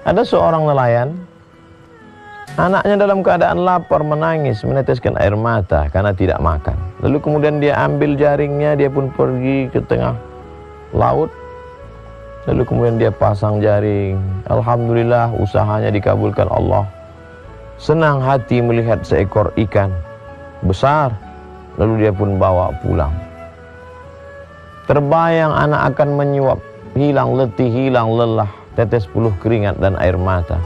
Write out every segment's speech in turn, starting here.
Ada seorang nelayan, anaknya dalam keadaan lapar menangis, meneteskan air mata karena tidak makan. Lalu kemudian dia ambil jaringnya, dia pun pergi ke tengah laut. Lalu kemudian dia pasang jaring. Alhamdulillah, usahanya dikabulkan Allah. Senang hati melihat seekor ikan besar. Lalu dia pun bawa pulang. Terbayang anak akan menyuap, hilang letih, hilang lelah, tetes puluh keringat dan air mata.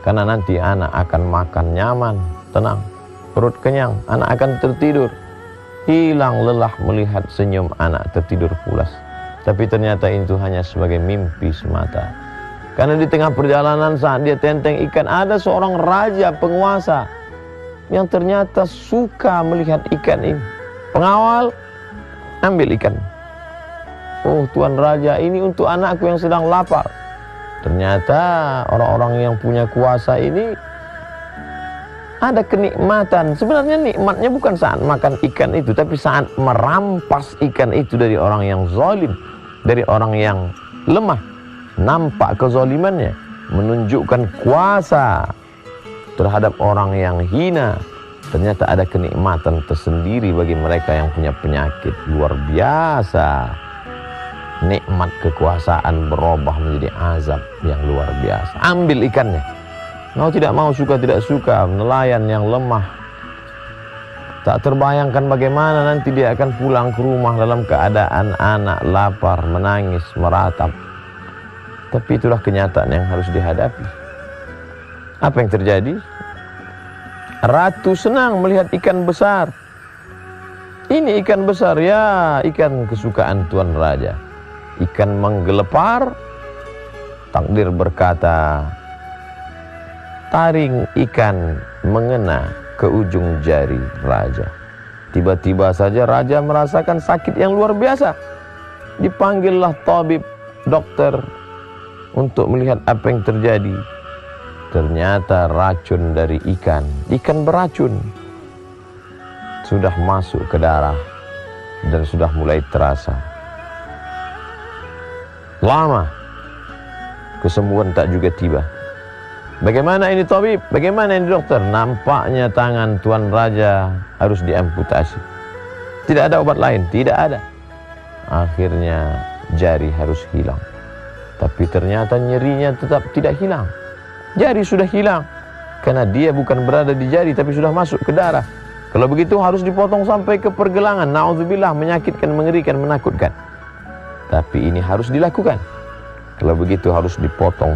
Karena nanti anak akan makan nyaman, tenang, perut kenyang, anak akan tertidur. Hilang lelah melihat senyum anak tertidur pulas. Tapi ternyata itu hanya sebagai mimpi semata. Karena di tengah perjalanan saat dia tenteng ikan, ada seorang raja penguasa yang ternyata suka melihat ikan ini. Pengawal, ambil ikan. Oh, Tuan Raja, ini untuk anakku yang sedang lapar. Ternyata orang-orang yang punya kuasa ini ada kenikmatan. Sebenarnya nikmatnya bukan saat makan ikan itu, tapi saat merampas ikan itu dari orang yang zalim, dari orang yang lemah. Nampak kezalimannya, menunjukkan kuasa terhadap orang yang hina. Ternyata ada kenikmatan tersendiri bagi mereka yang punya penyakit. Luar biasa. Nikmat kekuasaan berubah menjadi azab yang luar biasa. Ambil ikannya. Mau tidak mau, suka tidak suka, nelayan yang lemah. Tak terbayangkan bagaimana nanti dia akan pulang ke rumah dalam keadaan anak lapar, menangis, meratap. Tapi itulah kenyataan yang harus dihadapi. Apa yang terjadi? Ratu senang melihat ikan besar. Ini ikan besar, ya, ikan kesukaan Tuan Raja. Ikan menggelepar. Takdir berkata, taring ikan mengena ke ujung jari raja. Tiba-tiba saja raja merasakan sakit yang luar biasa. Dipanggillah tabib, dokter, untuk melihat apa yang terjadi. Ternyata racun dari ikan beracun, sudah masuk ke darah dan sudah mulai terasa. Lama kesembuhan tak juga tiba. Bagaimana ini tabib? Bagaimana ini dokter? Nampaknya tangan Tuan Raja harus diamputasi. Tidak ada obat lain, tidak ada. Akhirnya jari harus hilang. Tapi ternyata nyerinya tetap tidak hilang. Jari sudah hilang karena dia bukan berada di jari tapi sudah masuk ke darah. Kalau begitu harus dipotong sampai ke pergelangan. Na'udzubillah, menyakitkan, mengerikan, menakutkan. Tapi ini harus dilakukan. Kalau begitu harus dipotong